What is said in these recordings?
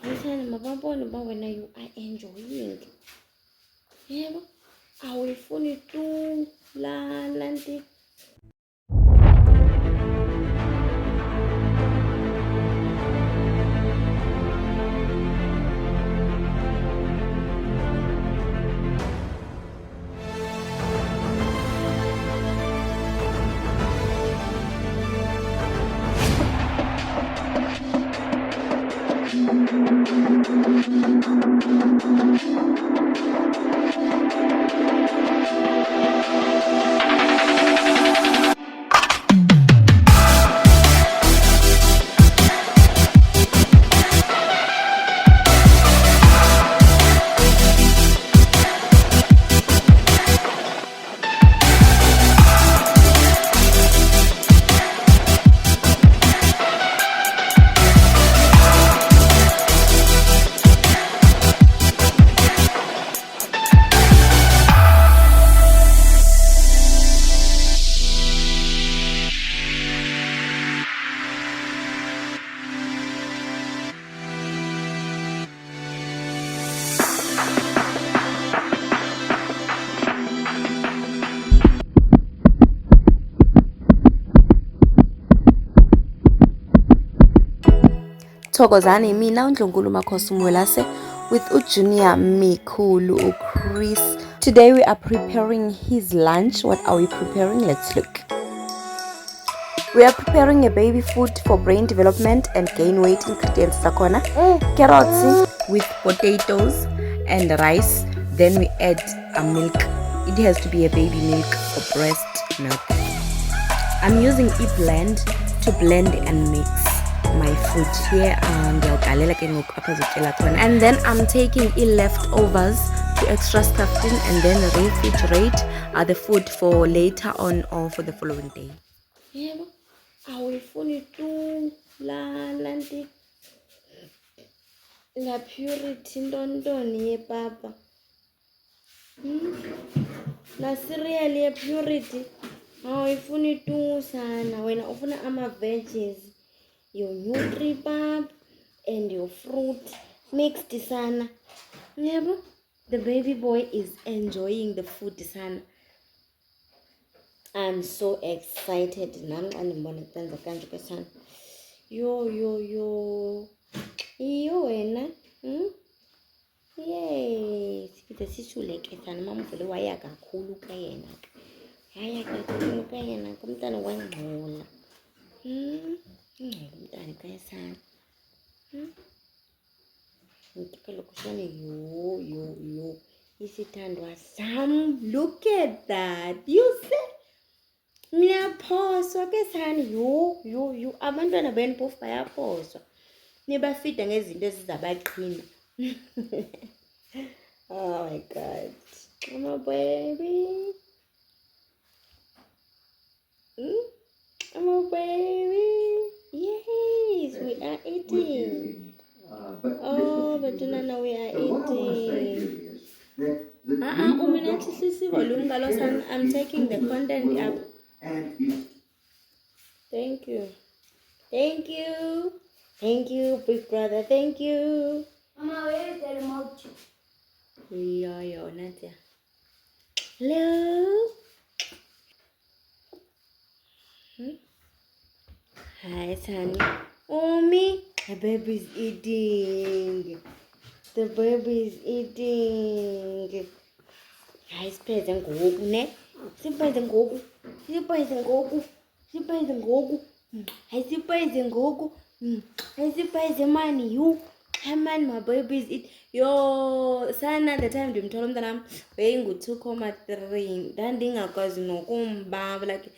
Ngithanda mababone uba wena you are enjoying. Yebo, awuyifuni tu laa nto. Thokozani mina uNdlunkulu Makhosi Mwelase with uJunior Mikhulu uChris. Today we are preparing his lunch. What are we preparing? Let's look. We are preparing a baby food for brain development and gain weight. Ingredients zakhona carrots with potatoes and rice. Then we add a milk. It has to be a baby milk or breast milk. I'm using e-blend to blend and mix my food here, and then I'm taking leftovers to extra stuffed in and then refrigerate the food for later on or for the following day. Yebo, awuyifuni tu laa nto la purity ntontoni yepapa. La cereal ye purity awuyifuni tu sana. Wena ufuna ama-veggies, your Nutri-Pap and your fruit mixed sana. Yebo, the baby boy is enjoying the food sana. I'm so excited. Nami xa ndibona senza kanje ke sana. Yo wena. Yay, siphethe sishuleke sana. Mama uvele waya kakhulu ka yena. Waya kakhulu ka yena, kumntana wangcola. Ingcola umntana ka sana. Kaloku shane yo. Isithandwa sam. Look at that. You see? Niyaphoswa ke sana. Yo. Abantwana beni phofu bayaphoswa. Nibafida ngezinto ezizabaqhina. Oh my God. My baby. My baby. Yes, we are eating. Oh, but Nana, we are eating. I'm taking the content up. Thank you, big brother. Thank you. Mama, where is the remote? Yo, Nadia. Hello. Hi, Sunny. Omi, the baby's eating. Hi, siphethe ngoku ne. Siphethe ngoku. Hayi siphethe mani you. Hi man, my baby's eat. Yo, sana the time ndimthola umntanam beyingu-2.3. Ndandingakwazi nokumbamba like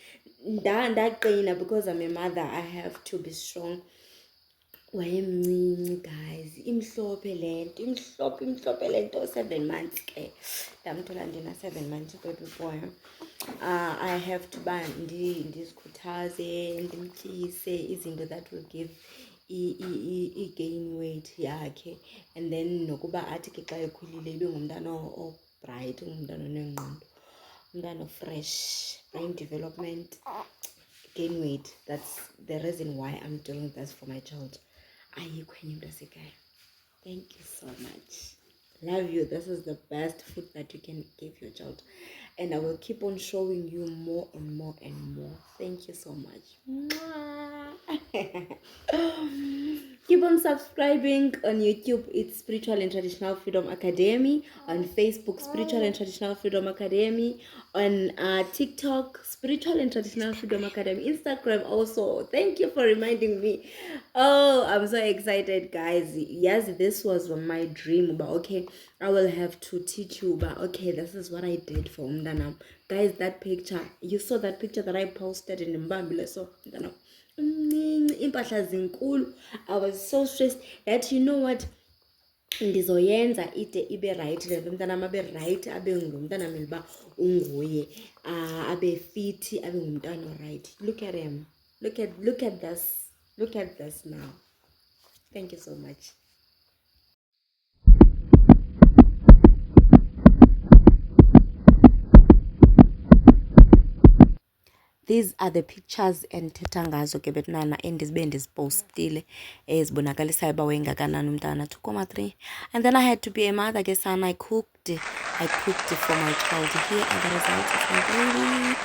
ndaqina because I'm a mother. I have to be strong. Wayemncinci guys, imhlophe le nto 7 months ke ndamthola ndina 7 months baby boy. I have to ba ndizikhuthaze ndimtyise izinto that will give i-gain weight yakhe, and then nokuba athi ke xa ekhulile ibe ngumntana o-bright, ngumntana onengqondo, umntana fresh, brain development, gain weight. That's the reason why I'm doing this for my child. Ayikho enye into asekhaya. Thank you so much. Love you. This is the best food that you can give your child. And I will keep on showing you more and more and more. Thank you so much. Keep on subscribing on YouTube. It's Spiritual and Traditional Freedom Academy. On Facebook, Spiritual and Traditional Freedom Academy. On TikTok, Spiritual and Traditional Freedom Academy. Instagram also. Thank you for reminding me. Oh, I'm so excited, guys. Yes, this was my dream. But okay, I will have to teach you. But okay, this is what I did for Umdanam. Guys, that picture. You saw that picture that I posted in Mbambile. So, Umdanam. I was so stressed that you know what, ndizoyenza ide ibe right le nto umntanam abe right, abe ngumntana uba unguye, abe fit, abe ngumntana right. Look at him, look at this now. Thank you so much. These are the pictures endithetha ngazo ke betnana endizibe ndizipostile ezibonakalisayo uba wengakanani umntana 2.3. And then I had to be a mother ke sana. I cooked for my child. Here are the results of my baby.